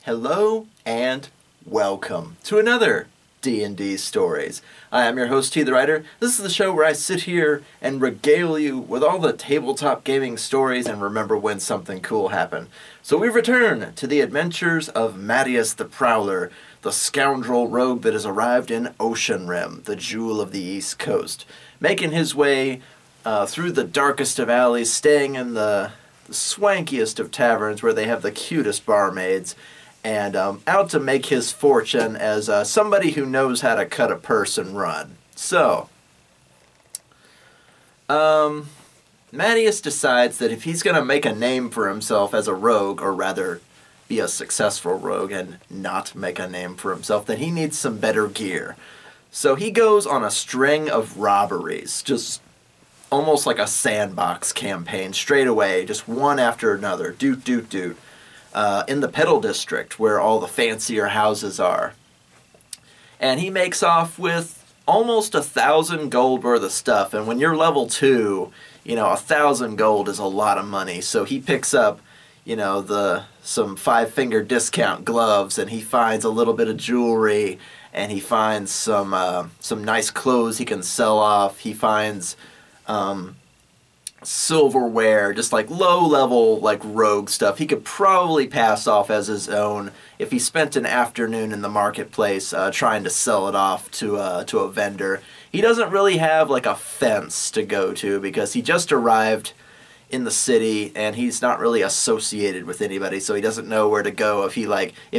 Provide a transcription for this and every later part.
Hello and welcome to another D&D Stories. I am your host, TheWriter. This is the show where I sit here and regale you with all the tabletop gaming stories and remember when something cool happened. So we return to the adventures of Mattius the Prowler, the scoundrel rogue that has arrived in Oceanrim, the jewel of the East Coast, making his way through the darkest of alleys, staying in the swankiest of taverns where they have the cutest barmaids, and out to make his fortune as somebody who knows how to cut a purse and run. So, Mattius decides that if he's going to make a name for himself as a rogue, or rather be a successful rogue and not make a name for himself, then he needs some better gear. So he goes on a string of robberies, just almost like a sandbox campaign, straight away, just one after another, doot, doot, doot. In the Pedal District, where all the fancier houses are. And he makes off with almost 1,000 gold worth of stuff, and when you're level 2, 1,000 gold is a lot of money, so he picks up, some 5-finger discount gloves, and he finds a little bit of jewelry, and he finds some nice clothes he can sell off. He finds silverware, just like low-level, like rogue stuff he could probably pass off as his own if he spent an afternoon in the marketplace trying to sell it off to a vendor. He doesn't really have like a fence to go to because he just arrived in the city and he's not really associated with anybody, so he doesn't know where to go. If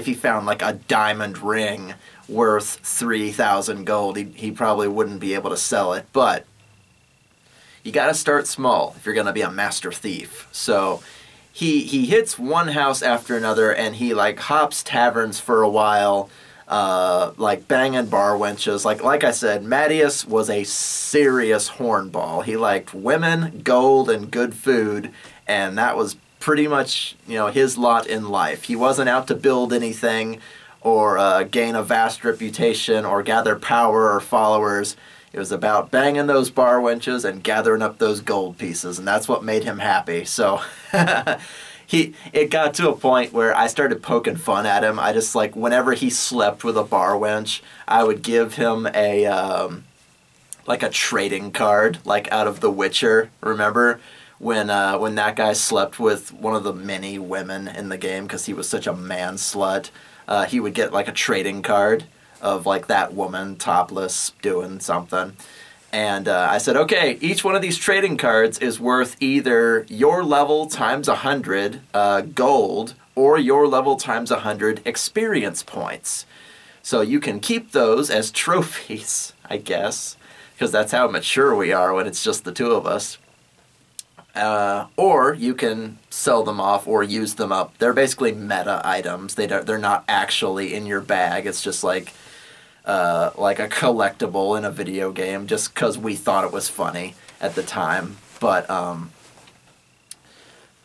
he found like a diamond ring worth 3,000 gold, he probably wouldn't be able to sell it. But you gotta start small if you're gonna be a master thief. So he hits one house after another, and he like hops taverns for a while, like banging bar wenches. Like I said, Mattius was a serious hornball. He liked women, gold, and good food, and that was pretty much his lot in life. He wasn't out to build anything, or gain a vast reputation, or gather power or followers. It was about banging those bar wenches and gathering up those gold pieces, and that's what made him happy. So it got to a point where I started poking fun at him. I just, like, whenever he slept with a bar wench, I would give him a trading card, like out of The Witcher. Remember when that guy slept with one of the many women in the game because he was such a man slut? He would get like a trading card of like that woman topless doing something. And I said, okay, each one of these trading cards is worth either your level times 100 gold or your level times 100 experience points. So you can keep those as trophies, I guess, because that's how mature we are when it's just the two of us. Or you can sell them off or use them up. They're basically meta items. They're not actually in your bag. It's just like a collectible in a video game, just because we thought it was funny at the time. But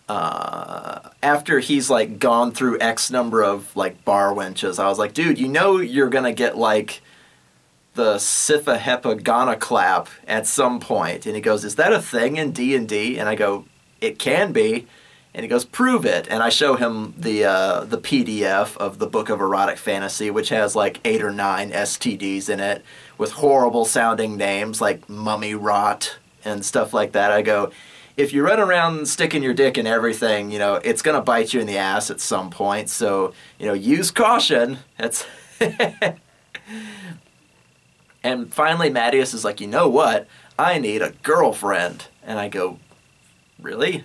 after he's like gone through X number of like bar wenches, I was like, dude, you're gonna get like the Sitha Hepa Ghana clap at some point. And he goes, is that a thing in D&D? And I go, it can be. And he goes, prove it. And I show him the PDF of the Book of Erotic Fantasy, which has like 8 or 9 STDs in it with horrible sounding names like Mummy Rot and stuff like that. I go, if you run around sticking your dick in everything, it's going to bite you in the ass at some point. So, use caution. That's And finally Mattius is like, you know what? I need a girlfriend. And I go, really?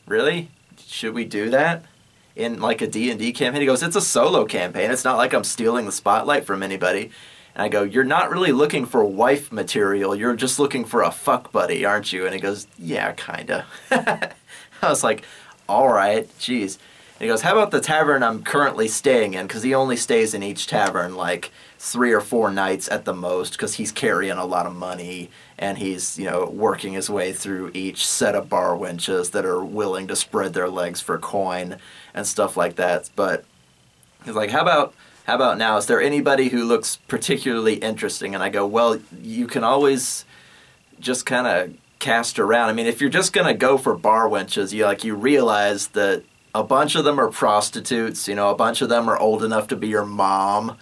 Really? Should we do that in like a D&D campaign? He goes, it's a solo campaign. It's not like I'm stealing the spotlight from anybody. And I go, you're not really looking for wife material. You're just looking for a fuck buddy, aren't you? And he goes, yeah, kinda. I was like, all right, geez. And he goes, how about the tavern I'm currently staying in? Because he only stays in each tavern like 3 or 4 nights at the most, because he's carrying a lot of money and he's, working his way through each set of bar wenches that are willing to spread their legs for coin and stuff like that. But he's like, how about now? Is there anybody who looks particularly interesting? And I go, well, you can always just kind of cast around. I mean, if you're just going to go for bar wenches, you realize that A bunch of them are prostitutes, a bunch of them are old enough to be your mom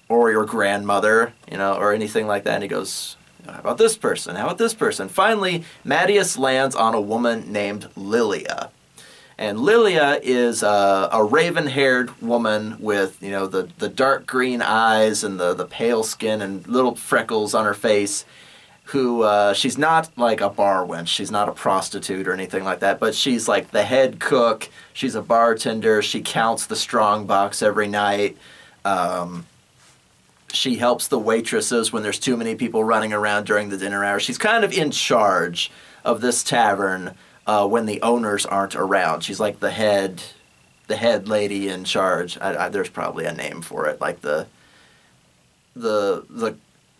or your grandmother, or anything like that. And he goes, how about this person? How about this person? Finally, Mattius lands on a woman named Lilia. And Lilia is a raven-haired woman with, the dark green eyes and the pale skin and little freckles on her face, who, she's not like a bar wench. She's not a prostitute or anything like that, but she's like the head cook. She's a bartender. She counts the strong box every night. She helps the waitresses when there's too many people running around during the dinner hour. She's kind of in charge of this tavern when the owners aren't around. She's like the head lady in charge. There's probably a name for it, like the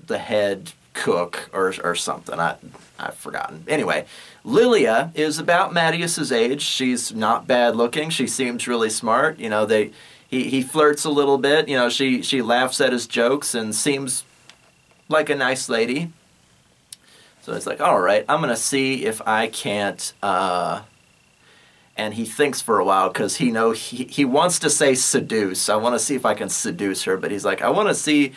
head cook or something. I've forgotten. Anyway, Lilia is about Mattius's age. She's not bad looking. She seems really smart. He flirts a little bit. She laughs at his jokes and seems like a nice lady. So it's like, all right, I'm going to see if I can't, and he thinks for a while because he wants to say seduce. I want to see if I can seduce her, but he's like, I want to see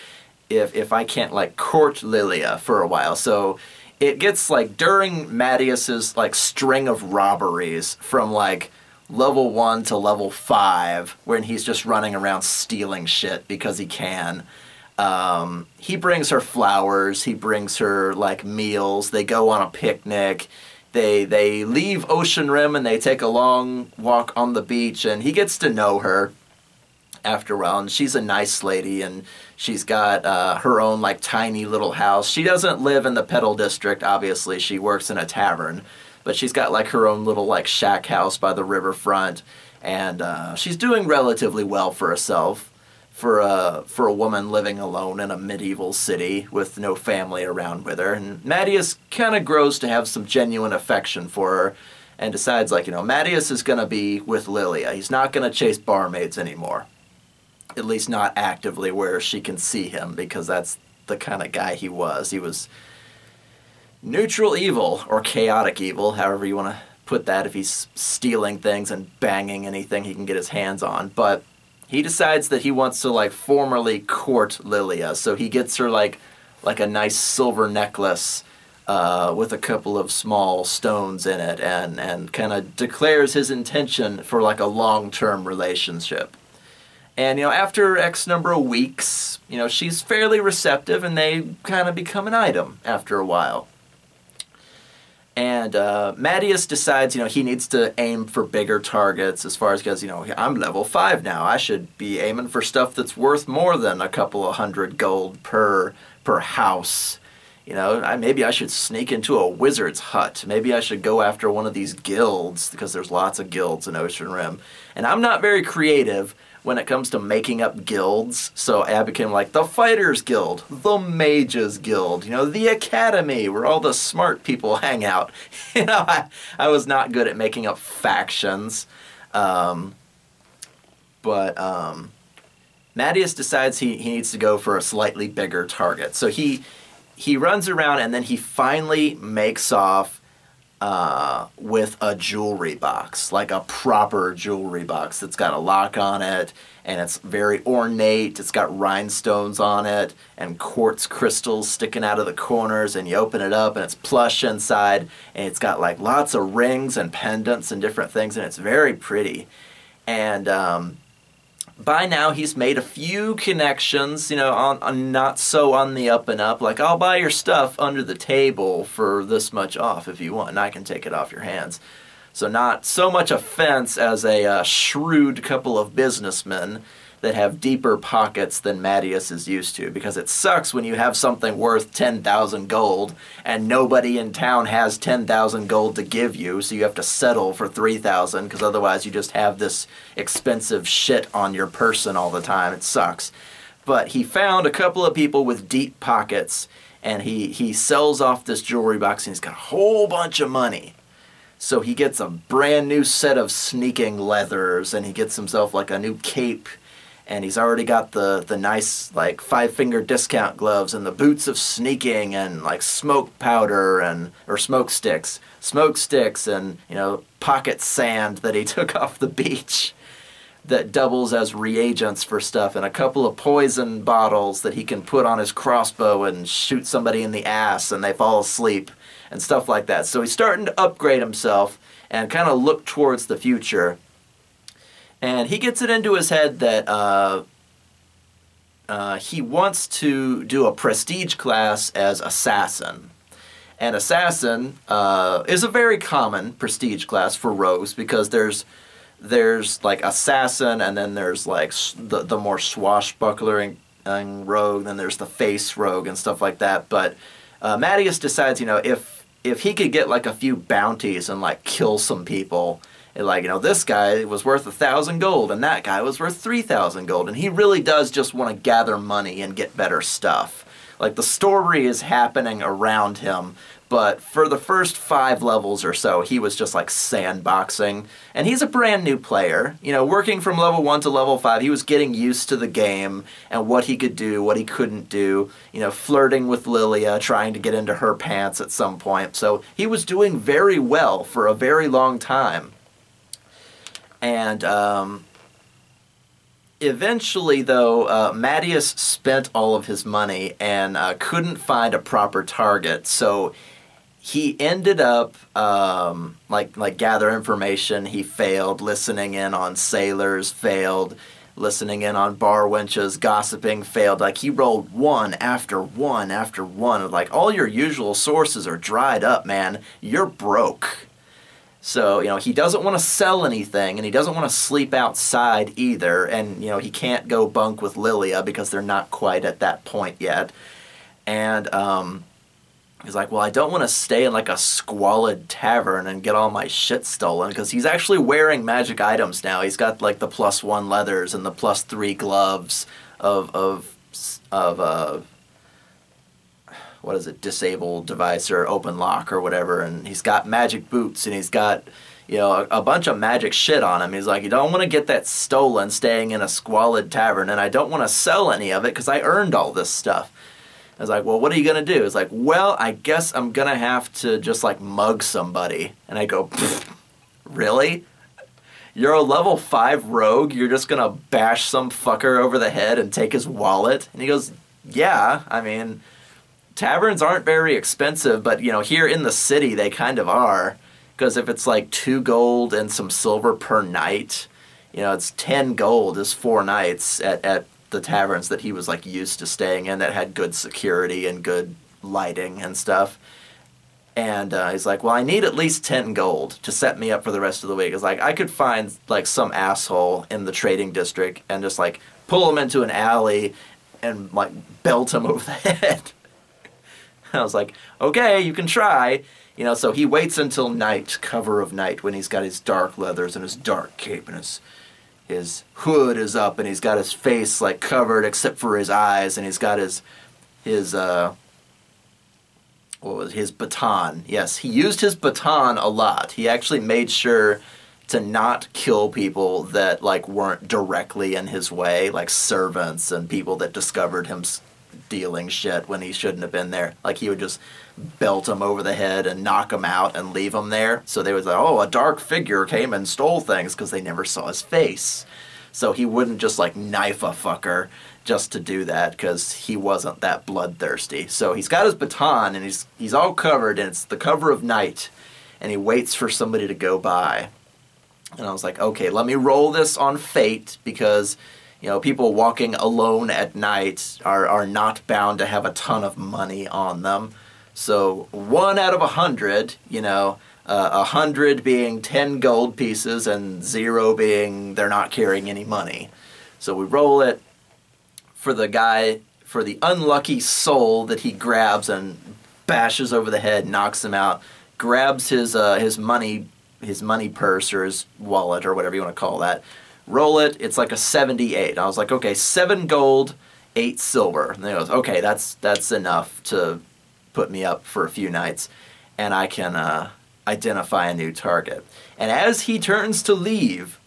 if I can't, like, court Lilia for a while. So it gets, like, during Mattius's, like, string of robberies from, like, level 1 to level 5, when he's just running around stealing shit because he can. He brings her flowers, he brings her, like, meals, they go on a picnic, they leave Oceanrim and they take a long walk on the beach, and he gets to know her after a while, and she's a nice lady, and she's got her own, like, tiny little house. She doesn't live in the Petal District, obviously, she works in a tavern, but she's got, like, her own little, like, shack house by the riverfront, and she's doing relatively well for herself. For a woman living alone in a medieval city with no family around with her. And Mattius kind of grows to have some genuine affection for her and decides, like, Mattius is going to be with Lilia. He's not going to chase barmaids anymore. At least not actively where she can see him, because that's the kind of guy he was. He was neutral evil, or chaotic evil, however you want to put that, if he's stealing things and banging anything he can get his hands on. But he decides that he wants to, like, formally court Lilia, so he gets her, like a nice silver necklace with a couple of small stones in it, and kind of declares his intention for, like, a long-term relationship. And, after X number of weeks, she's fairly receptive, and they kind of become an item after a while. And Mattius decides, he needs to aim for bigger targets as far as, because, I'm level 5 now. I should be aiming for stuff that's worth more than a couple of hundred gold per house. Maybe I should sneak into a wizard's hut. Maybe I should go after one of these guilds, because there's lots of guilds in Oceanrim. And I'm not very creative when it comes to making up guilds, so I became like the Fighters Guild, the Mages Guild, the Academy, where all the smart people hang out. I was not good at making up factions, but Mattius decides he needs to go for a slightly bigger target. So he runs around, and then he finally makes off with a jewelry box, like a proper jewelry box that's got a lock on it, and it's very ornate. It's got rhinestones on it and quartz crystals sticking out of the corners, and you open it up and it's plush inside, and it's got, like, lots of rings and pendants and different things, and it's very pretty. And by now he's made a few connections, on not so on the up and up, like, I'll buy your stuff under the table for this much off if you want, and I can take it off your hands. So not so much offense as a shrewd couple of businessmen that have deeper pockets than Mattius is used to, because it sucks when you have something worth 10,000 gold and nobody in town has 10,000 gold to give you, so you have to settle for 3,000, because otherwise you just have this expensive shit on your person all the time. It sucks. But he found a couple of people with deep pockets, and he sells off this jewelry box, and he's got a whole bunch of money. So he gets a brand new set of sneaking leathers, and he gets himself, like, a new cape and he's already got the nice like 5-finger discount gloves and the boots of sneaking and like smoke powder or smoke sticks and pocket sand that he took off the beach that doubles as reagents for stuff, and a couple of poison bottles that he can put on his crossbow and shoot somebody in the ass and they fall asleep and stuff like that. So he's starting to upgrade himself and kind of look towards the future. And he gets it into his head that he wants to do a prestige class as assassin. And assassin is a very common prestige class for rogues, because there's like assassin, and then there's like the more swashbuckling rogue, then there's the face rogue and stuff like that. But Mattius decides, if he could get like a few bounties and like kill some people, and like, this guy was worth 1,000 gold and that guy was worth 3,000 gold, and he really does just want to gather money and get better stuff. Like, the story is happening around him, but for the first 5 levels or so, he was just like sandboxing. And he's a brand new player. Working from level 1 to level 5, he was getting used to the game and what he could do, what he couldn't do. Flirting with Lilia, trying to get into her pants at some point. So he was doing very well for a very long time. And eventually, though, Mattius spent all of his money and couldn't find a proper target. So he ended up, like gather information, he failed. Listening in on sailors, failed. Listening in on bar wenches, gossiping, failed. Like, he rolled one after one after one. Like, all your usual sources are dried up, man. You're broke. So, he doesn't want to sell anything, and he doesn't want to sleep outside either. And, he can't go bunk with Lilia because they're not quite at that point yet. And, he's like, well, I don't want to stay in like a squalid tavern and get all my shit stolen, because he's actually wearing magic items now. He's got like the +1 leathers and the +3 gloves of what is it, disabled device or open lock or whatever, and he's got magic boots, and he's got a bunch of magic shit on him. He's like, you don't want to get that stolen staying in a squalid tavern, and I don't want to sell any of it because I earned all this stuff. I was like, well, what are you going to do? It's like, well, I guess I'm going to have to just, like, mug somebody. And I go, really? You're a level 5 rogue? You're just going to bash some fucker over the head and take his wallet? And he goes, yeah, I mean, taverns aren't very expensive, but, here in the city they kind of are. Because if it's, like, 2 gold and some silver per night, it's 10 gold is 4 nights at the taverns that he was like used to staying in that had good security and good lighting and stuff. And he's like, well, I need at least 10 gold to set me up for the rest of the week. It's like, I could find like some asshole in the trading district and just like pull him into an alley and like belt him over the head. I was like, okay, you can try. So he waits until night, cover of night, when he's got his dark leathers and his dark cape and his hood is up, and he's got his face like covered except for his eyes, and he's got his baton. Yes, he used his baton a lot. He actually made sure to not kill people that like weren't directly in his way, like servants and people that discovered him stealing shit when he shouldn't have been there. Like, he would just belt him over the head and knock him out and leave him there. So they was like, oh, a dark figure came and stole things, because they never saw his face. So he wouldn't just like knife a fucker just to do that, because he wasn't that bloodthirsty. So he's got his baton, and he's all covered, and it's the cover of night, and he waits for somebody to go by. And I was like, okay, let me roll this on fate, because people walking alone at night are not bound to have a ton of money on them. So 1 out of 100, 100 being 10 gold pieces and 0 being they're not carrying any money. So we roll it for the guy, for the unlucky soul that he grabs and bashes over the head, knocks him out, grabs his money purse or his wallet or whatever you want to call that. Roll it, it's like a 78. I was like, okay, 7 gold, 8 silver. And he goes, okay, that's enough to put me up for a few nights, and I can identify a new target. And as he turns to leave,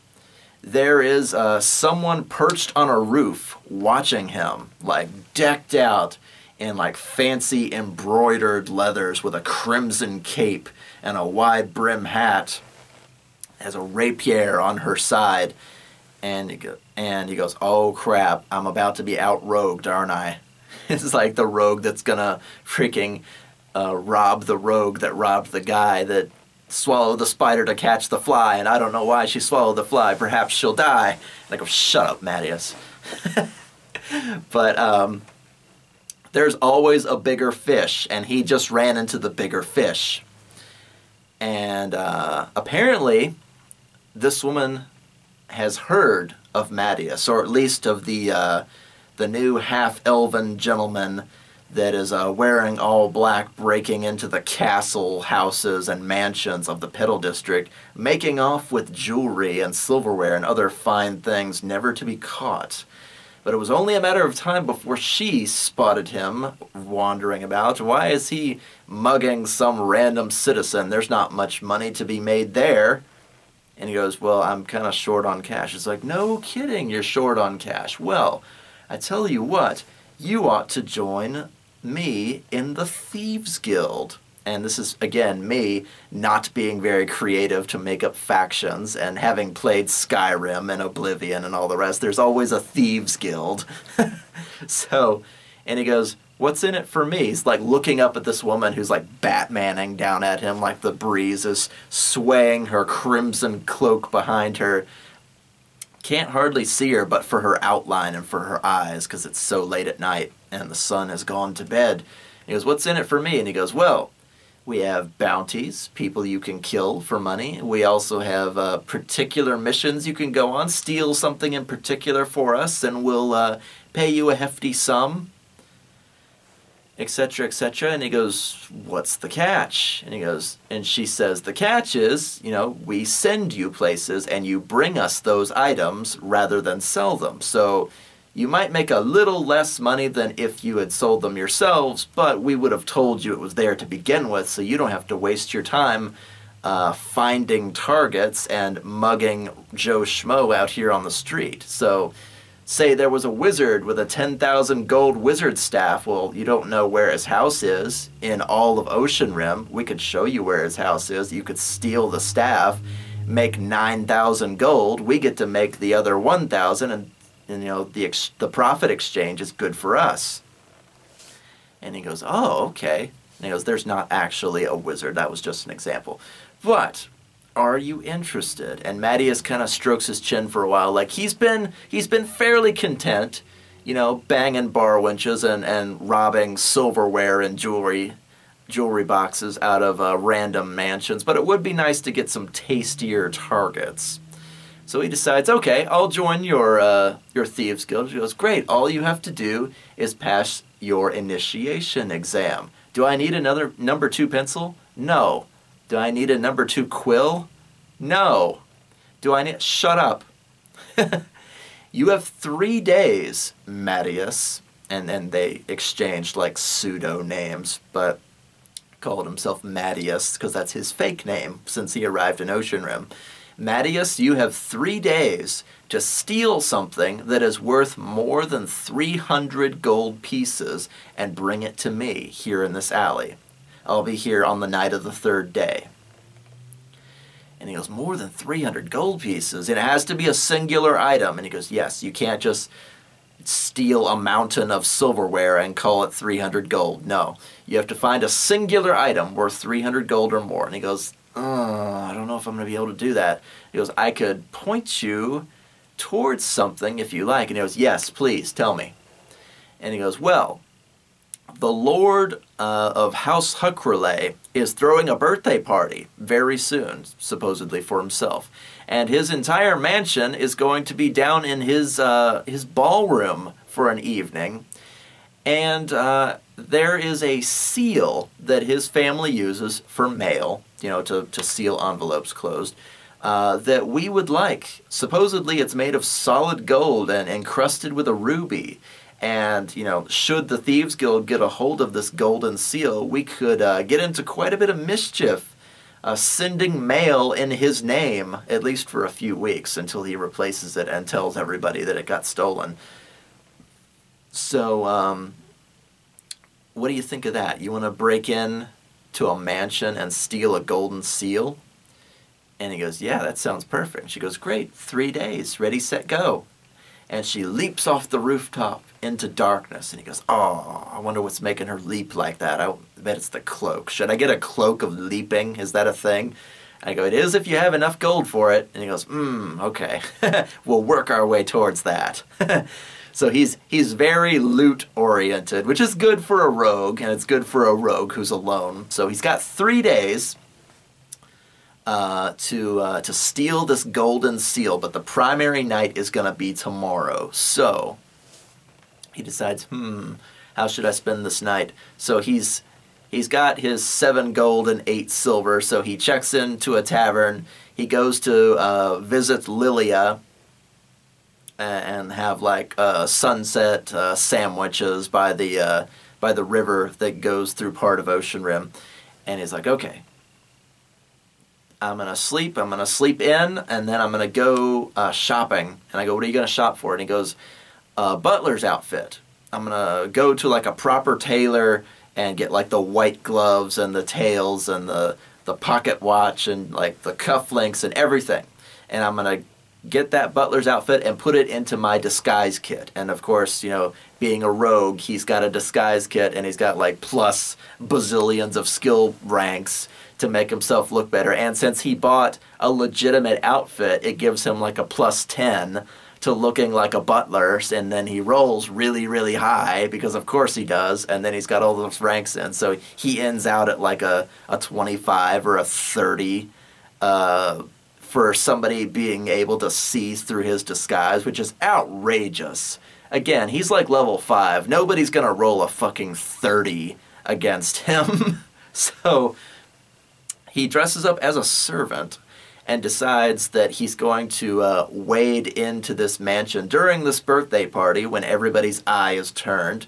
there is someone perched on a roof watching him, like decked out in like fancy embroidered leathers with a crimson cape and a wide brim hat, has a rapier on her side, and he goes, oh crap, I'm about to be outrogued, aren't I? It's like the rogue that's gonna freaking rob the rogue that robbed the guy that swallowed the spider to catch the fly, and I don't know why she swallowed the fly. Perhaps she'll die. And I go, shut up, Mattius. But there's always a bigger fish, and he just ran into the bigger fish. And apparently, this woman has heard of Mattius, or at least of the new half-elven gentleman that is wearing all black, breaking into the castle houses and mansions of the Petal District, making off with jewelry and silverware and other fine things never to be caught. But it was only a matter of time before she spotted him wandering about. Why is he mugging some random citizen? There's not much money to be made there. And he goes, well, I'm kind of short on cash. It's like, no kidding, you're short on cash. Well, I tell you what, you ought to join me in the Thieves Guild. And this is, again, me not being very creative to make up factions, and having played Skyrim and Oblivion and all the rest, there's always a Thieves Guild. So, and he goes, what's in it for me? He's like looking up at this woman who's like Batmaning down at him, like the breeze is swaying her crimson cloak behind her. Can't hardly see her but for her outline and for her eyes, because it's so late at night and the sun has gone to bed. He goes, what's in it for me? And he goes, well, we have bounties, people you can kill for money. We also have particular missions you can go on. Steal something in particular for us and we'll pay you a hefty sum, etc., etc. And he goes, what's the catch? And he goes, and she says, the catch is, you know, we send you places and you bring us those items rather than sell them. So you might make a little less money than if you had sold them yourselves, but we would have told you it was there to begin with, so you don't have to waste your time finding targets and mugging Joe Schmo out here on the street. So say there was a wizard with a 10,000 gold wizard staff. Well, you don't know where his house is in all of Oceanrim. We could show you where his house is. You could steal the staff, make 9,000 gold. We get to make the other 1,000, and you know, the profit exchange is good for us. And he goes, oh, okay. And he goes, there's not actually a wizard. That was just an example. But are you interested? And Mattius kind of strokes his chin for a while. Like he's been fairly content, you know, banging bar winches and robbing silverware and jewelry boxes out of random mansions. But it would be nice to get some tastier targets. So he decides, okay, I'll join your Thieves Guild. He goes, great, all you have to do is pass your initiation exam. Do I need another number 2 pencil? No. Do I need a number 2 quill? No. Do I need... Shut up. You have 3 days, Mattius. And they exchanged like pseudo names, but called himself Mattius because that's his fake name since he arrived in Oceanrim. Mattius, you have 3 days to steal something that is worth more than 300 gold pieces and bring it to me here in this alley. I'll be here on the night of the 3rd day. And he goes, more than 300 gold pieces? It has to be a singular item. And he goes, yes, you can't just steal a mountain of silverware and call it 300 gold. No, you have to find a singular item worth 300 gold or more. And he goes, I don't know if I'm going to be able to do that. He goes, I could point you towards something if you like. And he goes, yes, please, tell me. And he goes, well, the Lord of House Huckrelay is throwing a birthday party very soon, supposedly for himself. And his entire mansion is going to be down in his ballroom for an evening. And there is a seal that his family uses for mail, you know, to seal envelopes closed, that we would like. Supposedly it's made of solid gold and encrusted with a ruby. And, you know, should the Thieves Guild get a hold of this golden seal, we could get into quite a bit of mischief sending mail in his name, at least for a few weeks, until he replaces it and tells everybody that it got stolen. So, what do you think of that? You want to break in to a mansion and steal a golden seal? And he goes, yeah, that sounds perfect. She goes, great, 3 days, ready, set, go. And she leaps off the rooftop into darkness. And he goes, oh, I wonder what's making her leap like that. I bet it's the cloak. Should I get a cloak of leaping? Is that a thing? I go, it is if you have enough gold for it. And he goes, okay. We'll work our way towards that. So he's very loot-oriented, which is good for a rogue, and it's good for a rogue who's alone. So he's got 3 days to steal this golden seal, but the primary night is going to be tomorrow. So he decides, how should I spend this night? So he's got his 7 gold and 8 silver, so he checks into a tavern. He goes to visit Lilia and have like sunset sandwiches by the river that goes through part of Oceanrim. And he's like, okay, I'm going to sleep in, and then I'm going to go shopping. And I go, what are you going to shop for? And he goes, butler's outfit. I'm going to go to like a proper tailor and get like the white gloves and the tails and the pocket watch and like the cufflinks and everything. And I'm going to get that butler's outfit and put it into my disguise kit. And of course, you know, being a rogue, he's got a disguise kit and he's got like plus bazillions of skill ranks to make himself look better. And since he bought a legitimate outfit, it gives him like a plus 10 to looking like a butler, and then he rolls really, really high, because of course he does, and then he's got all those ranks in. So he ends out at like a 25 or a 30 for somebody being able to see through his disguise, which is outrageous. Again, he's like level 5. Nobody's gonna roll a fucking 30 against him. So he dresses up as a servant and decides that he's going to wade into this mansion during this birthday party when everybody's eye is turned,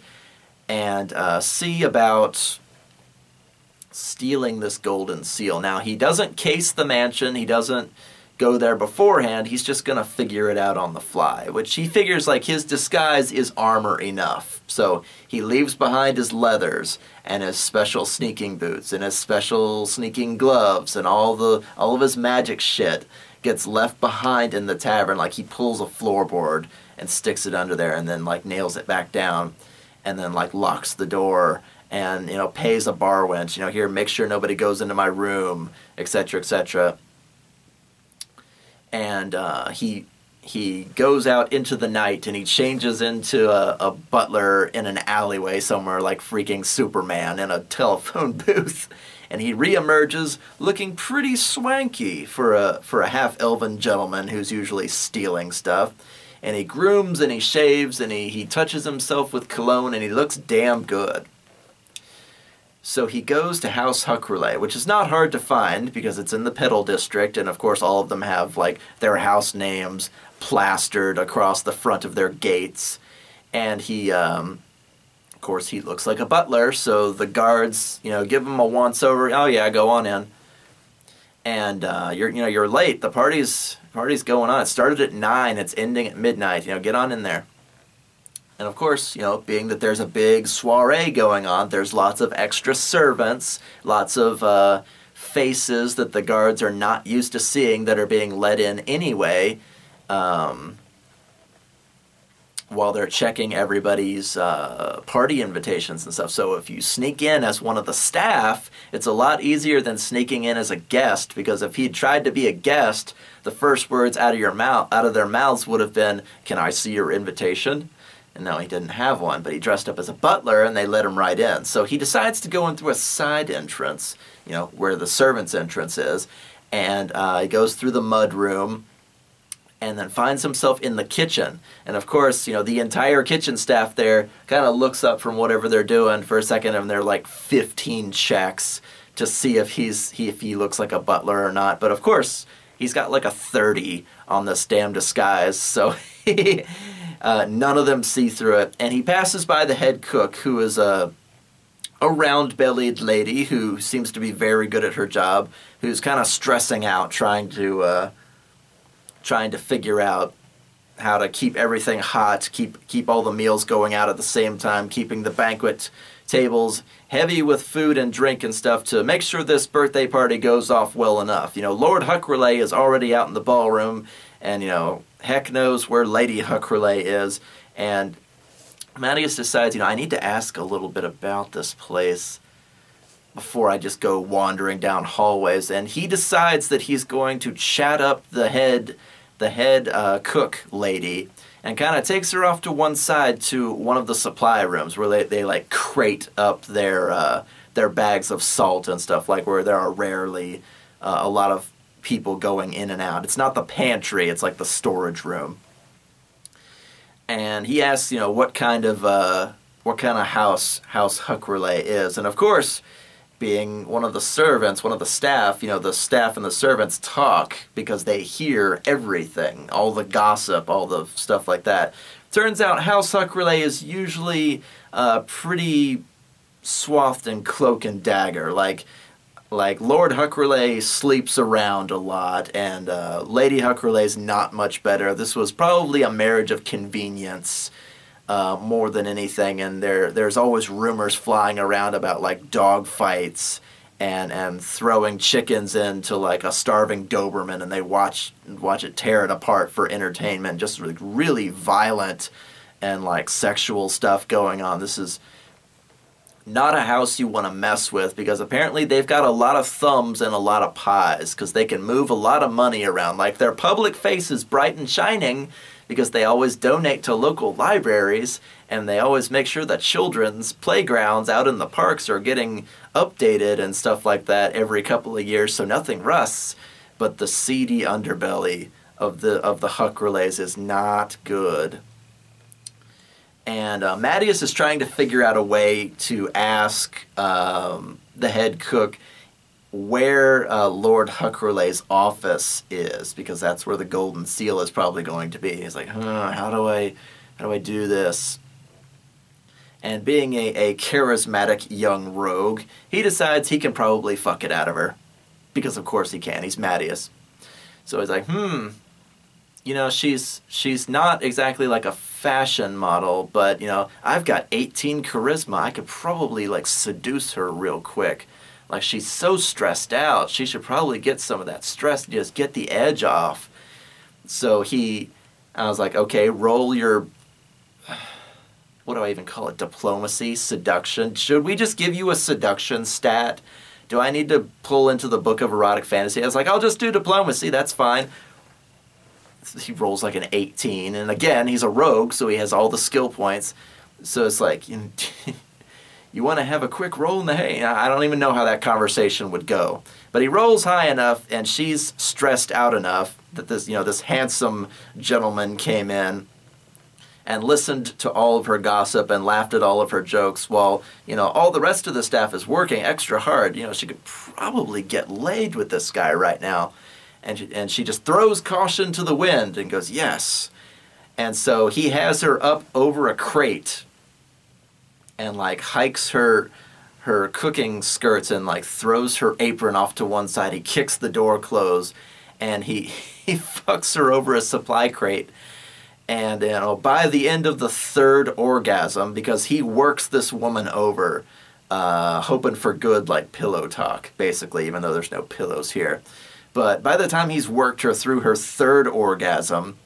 and see about stealing this golden seal. Now, he doesn't case the mansion, he doesn't go there beforehand, he's just going to figure it out on the fly, which he figures like his disguise is armor enough. So he leaves behind his leathers and his special sneaking boots and his special sneaking gloves, and all of his magic shit gets left behind in the tavern. Like he pulls a floorboard and sticks it under there and then like nails it back down and then like locks the door and, you know, pays a bar wench, you know, here, make sure nobody goes into my room, etc., etc. And he goes out into the night and he changes into a butler in an alleyway somewhere, like freaking Superman in a telephone booth. And he reemerges looking pretty swanky for a half-elven gentleman who's usually stealing stuff. And he grooms and he shaves and he touches himself with cologne and he looks damn good. So he goes to House Huckrelay, which is not hard to find because it's in the Petal District, and of course all of them have like their house names plastered across the front of their gates. And he, of course, he looks like a butler, so the guards, you know, give him a once-over. Oh yeah, go on in. And you're late. The party's going on. It started at 9. It's ending at midnight. You know, get on in there. And of course, you know, being that there's a big soiree going on, there's lots of extra servants, lots of faces that the guards are not used to seeing that are being let in anyway, while they're checking everybody's party invitations and stuff. So if you sneak in as one of the staff, it's a lot easier than sneaking in as a guest, because if he'd tried to be a guest, the first words out of their mouths would have been, "Can I see your invitation?" And no, he didn't have one, but he dressed up as a butler and they let him right in. So he decides to go in through a side entrance, you know, where the servant's entrance is, and he goes through the mud room and then finds himself in the kitchen. And of course, you know, the entire kitchen staff there kind of looks up from whatever they're doing for a second, and they're like 15 checks to see if he looks like a butler or not. But of course, he's got like a 30 on this damn disguise, so none of them see through it. And he passes by the head cook, who is a a round-bellied lady who seems to be very good at her job, who's kind of stressing out, trying to figure out how to keep everything hot, keep all the meals going out at the same time, keeping the banquet tables heavy with food and drink and stuff to make sure this birthday party goes off well enough. You know, Lord Huckrelay is already out in the ballroom, and, you know, heck knows where Lady Huckrelay is, and Mattius decides, you know, I need to ask a little bit about this place before I just go wandering down hallways, and he decides that he's going to chat up the head cook lady, and kind of takes her off to one side to one of the supply rooms where they like crate up their bags of salt and stuff, like where there are rarely a lot of people going in and out. It's not the pantry, it's like the storage room. And he asks, you know, what kind of house Huckrelay is, and of course, being one of the servants, one of the staff, you know, the staff and the servants talk because they hear everything, all the gossip, all the stuff like that. Turns out House Huckrelay is usually pretty swathed in cloak and dagger. Like Lord Huckrelay sleeps around a lot, and Lady Huckrelay's not much better. This was probably a marriage of convenience. More than anything, and there's always rumors flying around about like dog fights and throwing chickens into like a starving Doberman, and they watch it tear it apart for entertainment. Just like really violent and like sexual stuff going on. This is not a house you want to mess with, because apparently they've got a lot of thumbs and a lot of pies, because they can move a lot of money around. Like their public face is bright and shining, because they always donate to local libraries, and they always make sure that children's playgrounds out in the parks are getting updated and stuff like that every couple of years, so nothing rusts. But the seedy underbelly of the Huckrelays is not good. And Mattius is trying to figure out a way to ask the head cook where Lord Huckrelay's office is, because that's where the golden seal is probably going to be. He's like, how do I do this? And being a charismatic young rogue, he decides he can probably fuck it out of her, because of course he can. He's Mattius. So he's like, you know, she's not exactly like a fashion model, but, you know, I've got 18 charisma. I could probably like seduce her real quick. Like, she's so stressed out. She should probably get some of that stress and just get the edge off. So I was like, okay, roll your, what do I even call it? Diplomacy? Seduction? Should we just give you a seduction stat? Do I need to pull into the book of erotic fantasy? I was like, I'll just do diplomacy, that's fine. He rolls like an 18, and again, he's a rogue, so he has all the skill points. So it's like, you want to have a quick roll in the hay? I don't even know how that conversation would go. But he rolls high enough, and she's stressed out enough that this handsome gentleman came in and listened to all of her gossip and laughed at all of her jokes while, all the rest of the staff is working extra hard. She could probably get laid with this guy right now. And she just throws caution to the wind and goes, yes. And so he has her up over a crate and hikes her cooking skirts and throws her apron off to one side. He kicks the door closed and he fucks her over a supply crate. And by the end of the third orgasm, because he works this woman over, hoping for good pillow talk, basically, even though there's no pillows here. But by the time he's worked her through her third orgasm,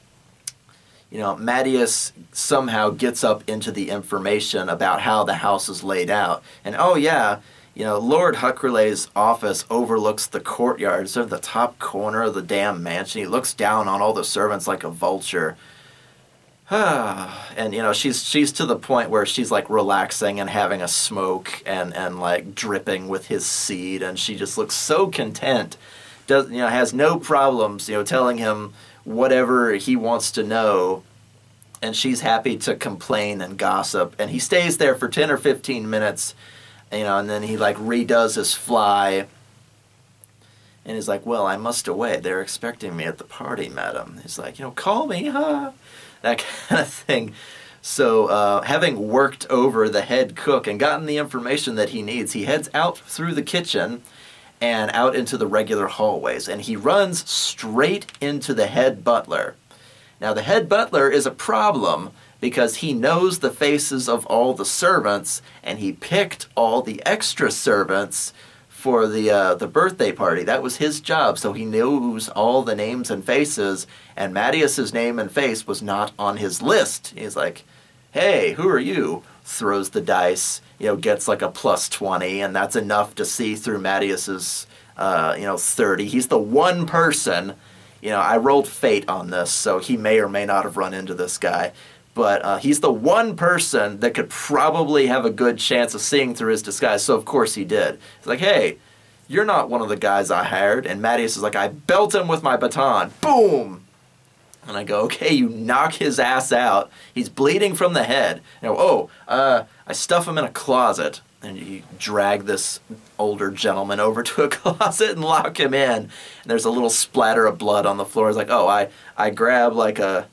Mattius somehow gets up into the information about how the house is laid out. And oh yeah, Lord Huckrelay's office overlooks the courtyard. It's in the top corner of the damn mansion. He looks down on all the servants like a vulture. And she's to the point where she's relaxing and having a smoke and dripping with his seed, and she just looks so content. Has no problems, telling him whatever he wants to know, and she's happy to complain and gossip. And he stays there for 10 or 15 minutes, and then he redoes his fly. And he's like, well, I must away. They're expecting me at the party, madam. He's like, call me, huh? That kind of thing. So having worked over the head cook and gotten the information that he needs, he heads out through the kitchen and out into the regular hallways, and he runs straight into the head butler. Now, the head butler is a problem because he knows the faces of all the servants, and he picked all the extra servants for the birthday party. That was his job, so he knows all the names and faces, and Mattius's name and face was not on his list. He's like, hey, who are you? Throws the dice, gets like a +20, and that's enough to see through Mattius's, 30. He's the one person, I rolled fate on this, so he may or may not have run into this guy, but he's the one person that could probably have a good chance of seeing through his disguise, so of course he did. He's like, hey, you're not one of the guys I hired, and Mattius is like, I belt him with my baton. Boom! And I go, okay, you knock his ass out. He's bleeding from the head. I stuff him in a closet. And you drag this older gentleman over to a closet and lock him in. And there's a little splatter of blood on the floor. It's like, I grab like a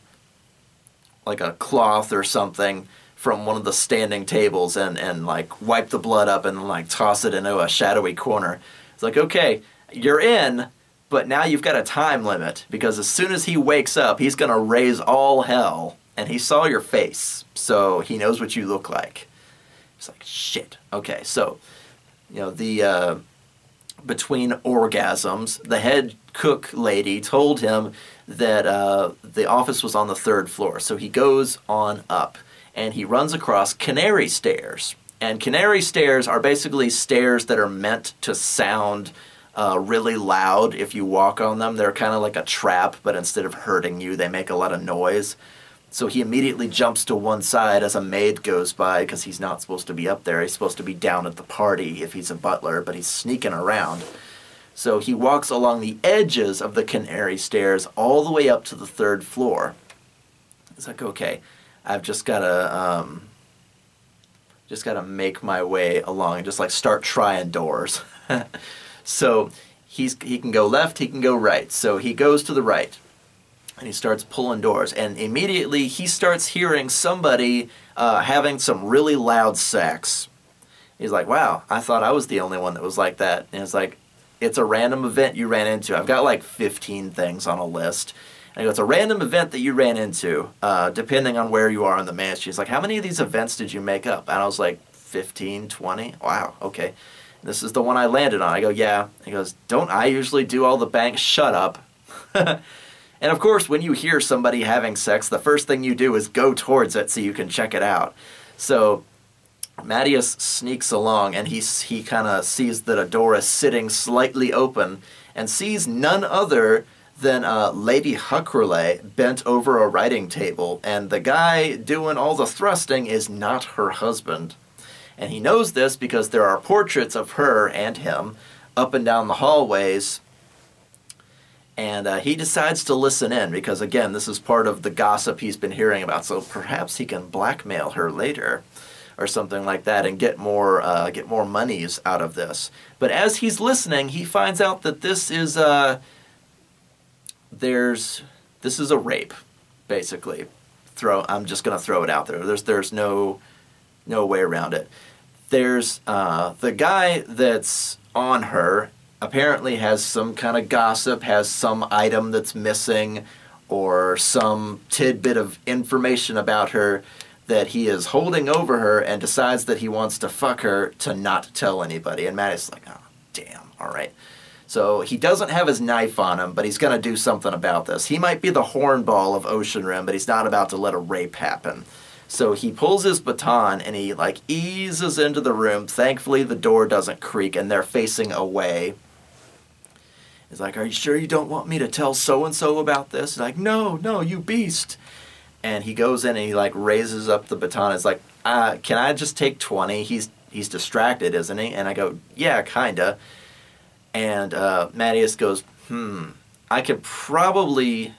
cloth or something from one of the standing tables and like wipe the blood up and like toss it into a shadowy corner. It's like, okay, you're in. But now you've got a time limit, because as soon as he wakes up, he's going to raise all hell. And he saw your face, so he knows what you look like. It's like, shit. Okay, so, between orgasms, the head cook lady told him that the office was on the 3rd floor. So he goes on up, and he runs across canary stairs. And canary stairs are basically stairs that are meant to sound really loud if you walk on them. They're kind of like a trap, but instead of hurting you, they make a lot of noise. So he immediately jumps to one side as a maid goes by, because he's not supposed to be up there. He's supposed to be down at the party if he's a butler, but he's sneaking around. So he walks along the edges of the canary stairs all the way up to the 3rd floor. It's like, okay, I've just got to make my way along and just like start trying doors. So he can go left, he can go right. So he goes to the right, and he starts pulling doors. And immediately he starts hearing somebody having some really loud sex. He's like, wow, I thought I was the only one that was like that. And it's like, it's a random event you ran into. I've got like 15 things on a list. And I go, it's a random event that you ran into, depending on where you are in the mansion. He's like, how many of these events did you make up? And I was like, 15, 20? Wow, okay. This is the one I landed on. I go, yeah. He goes, don't I usually do all the banks? Shut up. And of course, when you hear somebody having sex, the first thing you do is go towards it so you can check it out. So Mattius sneaks along, and he kind of sees that a door is sitting slightly open, and sees none other than Lady Huckrelay bent over a writing table. And the guy doing all the thrusting is not her husband. And he knows this because there are portraits of her and him up and down the hallways. And he decides to listen in because, again, this is part of the gossip he's been hearing about. So perhaps he can blackmail her later or something like that and get more monies out of this. But as he's listening, he finds out that this is this is a rape, basically. I'm just going to throw it out there. There's no way around it. There's the guy that's on her apparently has some kind of gossip, has some item that's missing, or some tidbit of information about her that he is holding over her, and decides that he wants to fuck her to not tell anybody. And Matt is like, oh, damn, all right. So he doesn't have his knife on him, but he's going to do something about this. He might be the hornball of Oceanrim, but he's not about to let a rape happen. So he pulls his baton and he like eases into the room. Thankfully the door doesn't creak and they're facing away. He's like, are you sure you don't want me to tell so-and-so about this? He's like, no, you beast. And he goes in and he like raises up the baton. It's like, can I just take 20? He's distracted, isn't he? And I go, yeah, kinda. And Mattius goes, I could probably,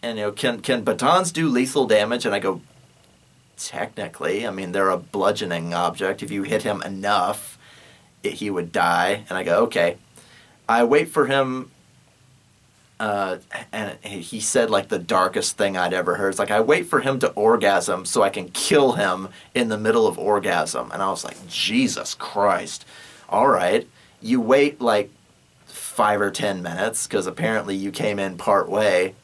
and can batons do lethal damage? And I go, technically, I mean, they're a bludgeoning object. If you hit him enough, he would die. And I go, okay. I wait for him Uh, and he said like the darkest thing I'd ever heard. It's like, I wait for him to orgasm so I can kill him in the middle of orgasm. And I was like, Jesus Christ. All right. You wait like 5 or 10 minutes because apparently you came in part way,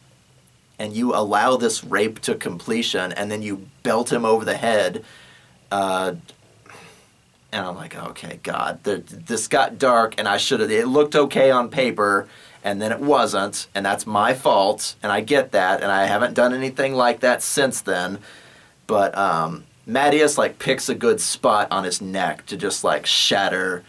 and you allow this rape to completion, and then you belt him over the head. And I'm like, okay, God, this got dark, and I should have, it looked okay on paper, and then it wasn't, and that's my fault, and I get that, and I haven't done anything like that since then. But Mattius like picks a good spot on his neck to just like shatter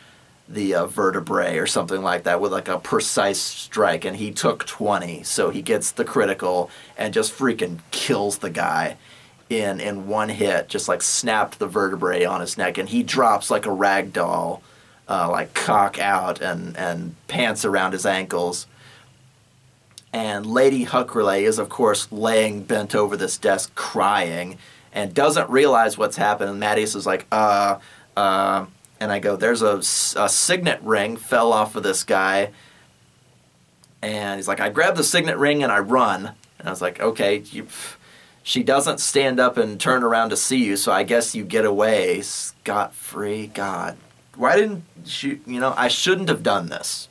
the vertebrae or something like that with like a precise strike, and he took 20, so he gets the critical and just freaking kills the guy in one hit, just like snapped the vertebrae on his neck, and he drops like a rag doll, like cock out and pants around his ankles. And Lady Huckrelay is, of course, laying bent over this desk crying and doesn't realize what's happened. And Mattius is like, and I go, there's a signet ring fell off of this guy. And he's like, I grab the signet ring and I run. And I was like, okay, she doesn't stand up and turn around to see you, so I guess you get away scot-free. God, why didn't she, I shouldn't have done this.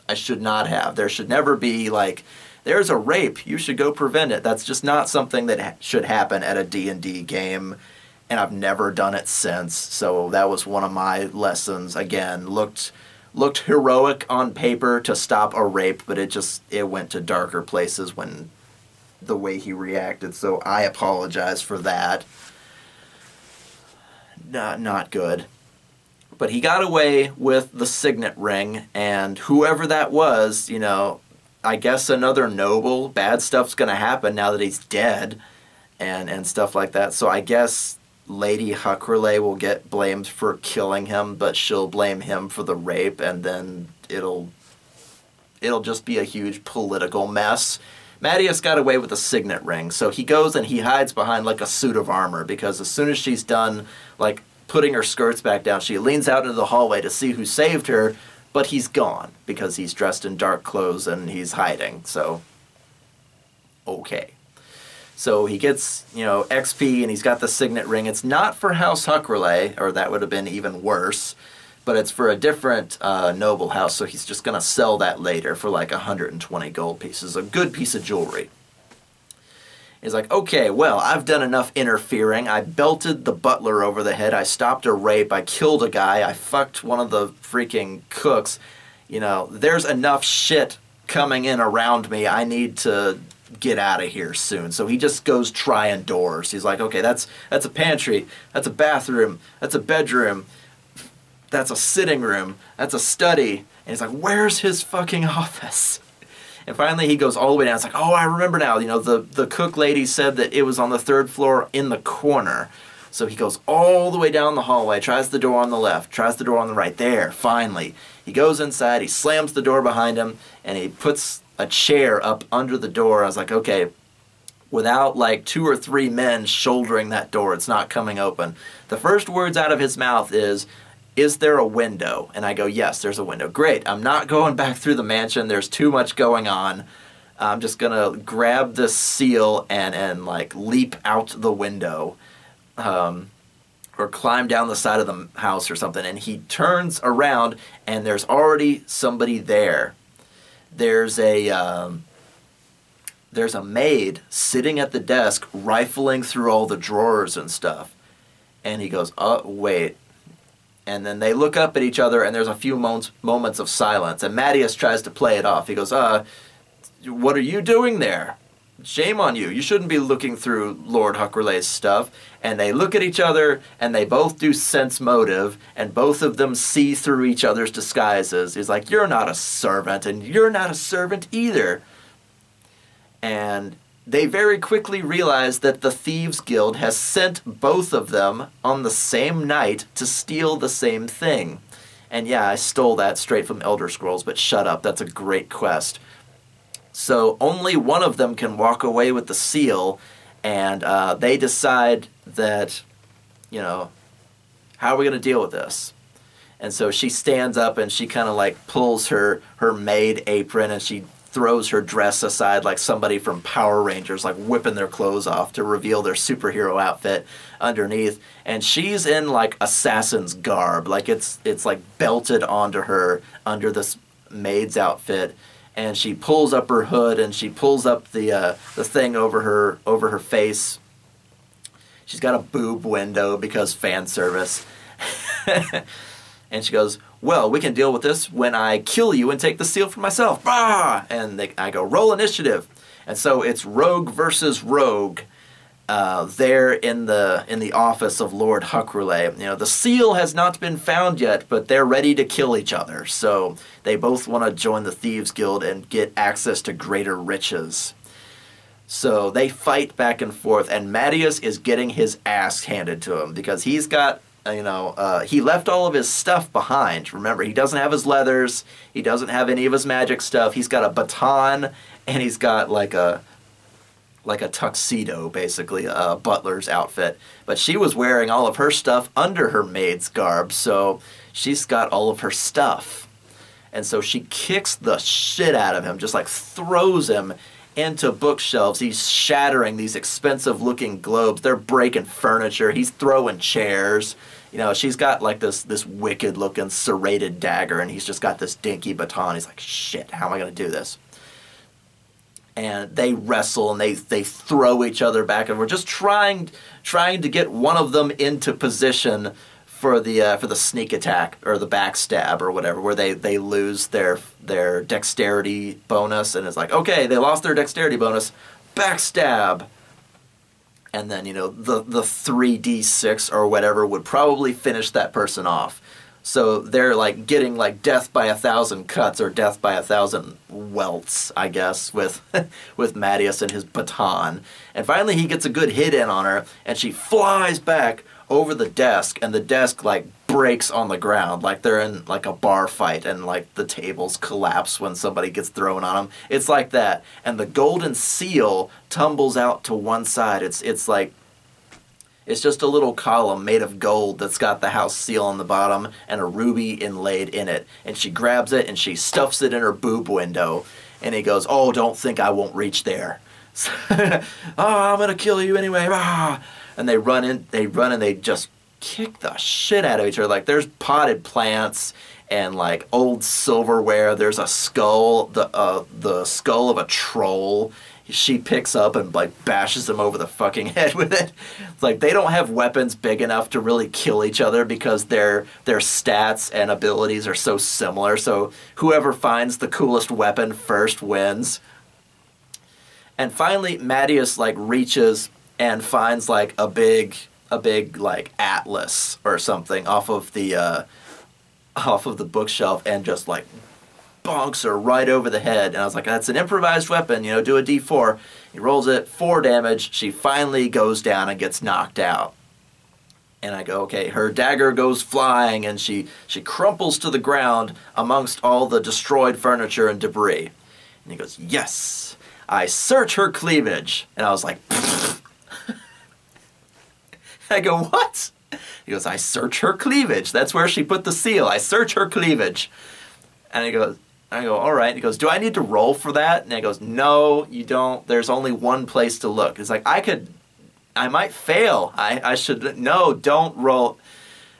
I should not have. There should never be, like, there's a rape, you should go prevent it. That's just not something that should happen at a D&D game, and I've never done it since. So that was one of my lessons. Again, looked heroic on paper to stop a rape, but it went to darker places when the way he reacted, so I apologize for that. Not good. But he got away with the signet ring, and whoever that was, I guess another noble. Bad stuff's going to happen now that he's dead, and stuff like that. So I guess Lady Huckrelay will get blamed for killing him, but she'll blame him for the rape, and then it'll just be a huge political mess. Mattius got away with a signet ring, so he goes and he hides behind like a suit of armor, because as soon as she's done like putting her skirts back down, she leans out into the hallway to see who saved her, but he's gone because he's dressed in dark clothes and he's hiding. So okay. So he gets, XP, and he's got the signet ring. It's not for House Huckrelay, or that would have been even worse, but it's for a different noble house, so he's just going to sell that later for like 120 gold pieces. A good piece of jewelry. He's like, okay, well, I've done enough interfering. I belted the butler over the head. I stopped a rape. I killed a guy. I fucked one of the freaking cooks. There's enough shit coming in around me. I need to get out of here soon. So he just goes trying doors. He's like, okay, that's a pantry. That's a bathroom. That's a bedroom. That's a sitting room. That's a study. And he's like, where's his fucking office? And finally he goes all the way down. It's like, oh, I remember now. The cook lady said that it was on the 3rd floor in the corner. So he goes all the way down the hallway, tries the door on the left, tries the door on the right. There, finally. He goes inside, he slams the door behind him, and he puts a chair up under the door. I was like, okay, without like 2 or 3 men shouldering that door, it's not coming open. The first words out of his mouth is there a window? And I go, yes, there's a window. Great, I'm not going back through the mansion. There's too much going on. I'm just going to grab this seal and like leap out the window. Or climb down the side of the house or something. And he turns around and there's already somebody there. There's a maid sitting at the desk rifling through all the drawers and stuff. And he goes, oh, wait. And then they look up at each other, and there's a few moments of silence. And Mattius tries to play it off. He goes, what are you doing there? Shame on you. You shouldn't be looking through Lord Huckerlay's stuff. And they look at each other, and they both do sense motive, and both of them see through each other's disguises. He's like, you're not a servant, and you're not a servant either. And they very quickly realize that the Thieves Guild has sent both of them on the same night to steal the same thing. And yeah, I stole that straight from Elder Scrolls, but shut up, that's a great quest. So only one of them can walk away with the seal, and they decide that, how are we going to deal with this? And so she stands up and she kind of like pulls her maid apron and she throws her dress aside like somebody from Power Rangers, like whipping their clothes off to reveal their superhero outfit underneath. And she's in like assassin's garb, like it's like belted onto her under this maid's outfit. And she pulls up her hood and she pulls up the thing over her face. She's got a boob window because fan service. And she goes, well, we can deal with this when I kill you and take the seal for myself. Bah! And I go, roll initiative. And so it's rogue versus rogue there in the office of Lord Huckrelay. You know, the seal has not been found yet, but they're ready to kill each other. So they both want to join the Thieves Guild and get access to greater riches. So they fight back and forth, and Mattius is getting his ass handed to him because he's got, he left all of his stuff behind. Remember, he doesn't have his leathers. He doesn't have any of his magic stuff. He's got a baton, and he's got like a tuxedo, basically, a butler's outfit. But she was wearing all of her stuff under her maid's garb, so she's got all of her stuff. And so she kicks the shit out of him, just like throws him into bookshelves. He's shattering these expensive-looking globes. They're breaking furniture. He's throwing chairs. You know, she's got like this wicked-looking serrated dagger, and he's just got this dinky baton. He's like, shit, how am I going to do this? And they wrestle, and they throw each other back, and we're just trying to get one of them into position for the sneak attack or the backstab or whatever, where they lose their dexterity bonus, and it's like, okay, they lost their dexterity bonus, backstab. And then, you know, the 3d6 or whatever would probably finish that person off. So they're like getting like death by 1,000 cuts or death by 1,000 welts, I guess, with Mattius and his baton. And finally he gets a good hit in on her, and she flies back over the desk, and the desk like breaks on the ground like they're in like a bar fight, and like the tables collapse when somebody gets thrown on them. It's like that. And the golden seal tumbles out to one side. It's just a little column made of gold that's got the house seal on the bottom and a ruby inlaid in it. And she grabs it and she stuffs it in her boob window. And he goes, oh, don't think I won't reach there. Oh, I'm going to kill you anyway. Ah. And they run and they just kick the shit out of each other. Like, there's potted plants and like old silverware. There's a skull, the skull of a troll. She picks up and like bashes him over the fucking head with it. It's like they don't have weapons big enough to really kill each other because their stats and abilities are so similar. So whoever finds the coolest weapon first wins. And finally, Mattius like reaches and finds like a big like atlas or something off of the bookshelf, and just like bonks her right over the head. And I was like, that's an improvised weapon, you know, do a d4. He rolls it, 4 damage. She finally goes down and gets knocked out. And I go, okay, her dagger goes flying, and she crumples to the ground amongst all the destroyed furniture and debris. And he goes, yes, I search her cleavage. And I was like, I go, what? He goes, I search her cleavage. That's where she put the seal. I search her cleavage. And I go, all right. And he goes, do I need to roll for that? And he goes, no, you don't. There's only one place to look. It's like, I might fail. I should, no, don't roll.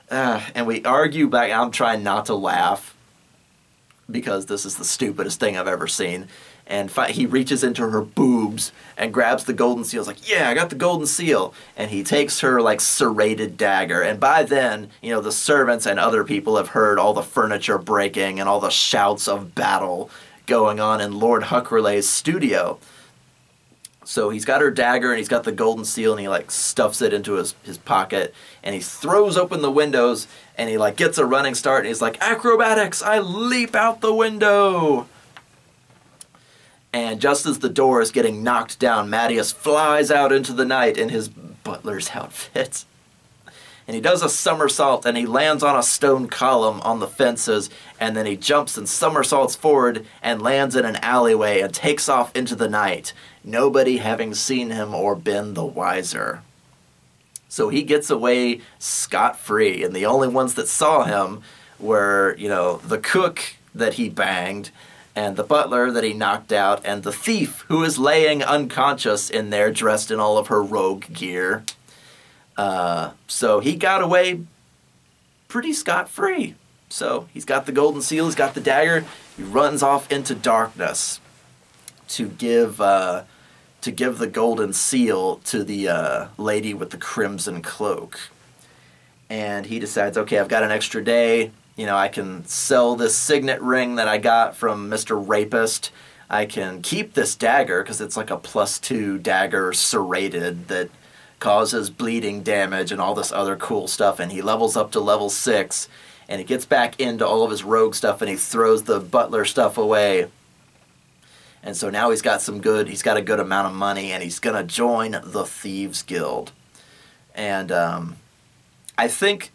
And we argue back. I'm trying not to laugh because this is the stupidest thing I've ever seen. And he reaches into her boobs and grabs the golden seal. He's like, yeah, I got the golden seal. And he takes her, like, serrated dagger. And by then, you know, the servants and other people have heard all the furniture breaking and all the shouts of battle going on in Lord Huckrelay's studio. So he's got her dagger and he's got the golden seal, and he, like, stuffs it into his pocket. And he throws open the windows, and he, like, gets a running start. And he's like, acrobatics, I leap out the window. And just as the door is getting knocked down, Mattius flies out into the night in his butler's outfit. And he does a somersault, and he lands on a stone column on the fences, and then he jumps and somersaults forward and lands in an alleyway and takes off into the night, nobody having seen him or been the wiser. So he gets away scot-free, and the only ones that saw him were, you know, the cook that he banged, and the butler that he knocked out, and the thief who is laying unconscious in there dressed in all of her rogue gear. So he got away pretty scot-free. So he's got the golden seal, he's got the dagger, he runs off into darkness to give the golden seal to the lady with the crimson cloak. And he decides, okay, I've got an extra day. You know, I can sell this signet ring that I got from Mr. Rapist. I can keep this dagger because it's like a +2 dagger serrated that causes bleeding damage and all this other cool stuff. And he levels up to level 6, and he gets back into all of his rogue stuff, and he throws the butler stuff away. And so now he's got a good amount of money, and he's gonna join the Thieves Guild. And I think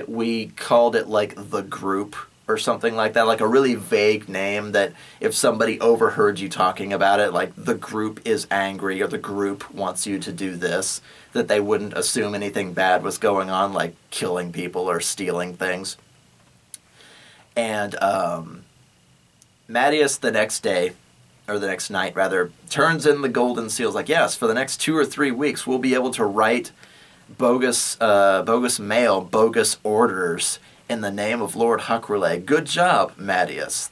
we called it like the group or something like that, like a really vague name that if somebody overheard you talking about it, like the group is angry or the group wants you to do this, that they wouldn't assume anything bad was going on, like killing people or stealing things. And Mattius the next day, or the next night rather, turns in the golden seals, like, yes, for the next 2 or 3 weeks we'll be able to write bogus mail, bogus orders in the name of Lord Huckrelay. Good job, Mattius.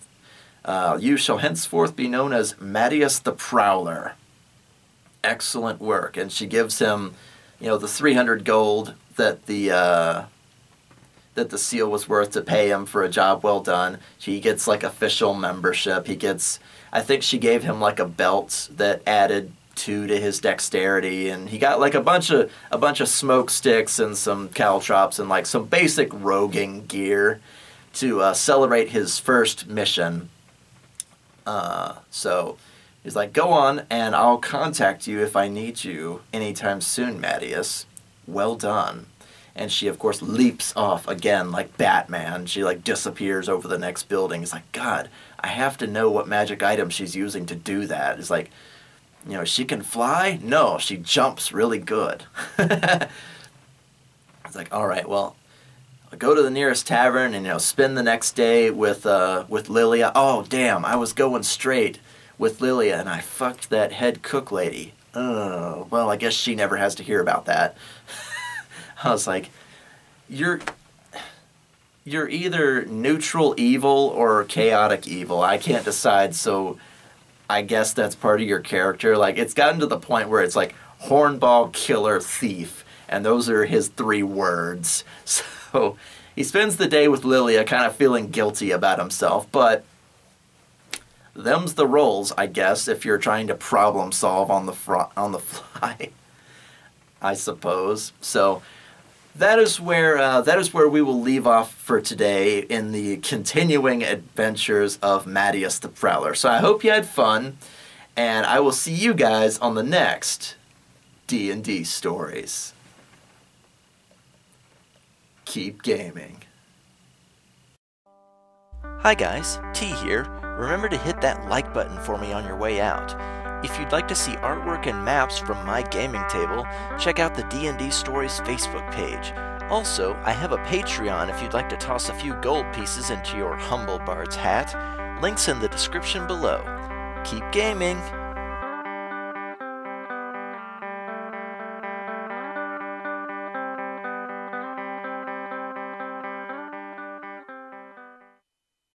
You shall henceforth be known as Mattius the Prowler. Excellent work. And she gives him, you know, the 300 gold that the seal was worth to pay him for a job well done. He gets like official membership. He gets, I think she gave him like a belt that added 2 to his dexterity, and he got like a bunch of smoke sticks and some caltrops and like some basic roguing gear to celebrate his first mission. So he's like, go on and I'll contact you if I need you anytime soon, Mattius. Well done. And she of course leaps off again like Batman. She like disappears over the next building. It's like, God, I have to know what magic item she's using to do that. It's like, you know, she can fly? No, she jumps really good. It's like, all right, well, I'll go to the nearest tavern and, you know, spend the next day with Lilia. Oh, damn, I was going straight with Lilia and I fucked that head cook lady. Oh, well, I guess she never has to hear about that. I was like, you're either neutral evil or chaotic evil. I can't decide, so I guess that's part of your character. Like, it's gotten to the point where it's like hornball, killer, thief, and those are his 3 words. So he spends the day with Lilia kind of feeling guilty about himself, but them's the roles, I guess, if you're trying to problem solve on the fly, I suppose. So that is where we will leave off for today in the continuing adventures of Mattius the Prowler. So I hope you had fun, and I will see you guys on the next D&D stories. Keep gaming. Hi guys, T here. Remember to hit that like button for me on your way out. If you'd like to see artwork and maps from my gaming table, check out the D&D Stories Facebook page. Also, I have a Patreon if you'd like to toss a few gold pieces into your humble bard's hat. Links in the description below. Keep gaming!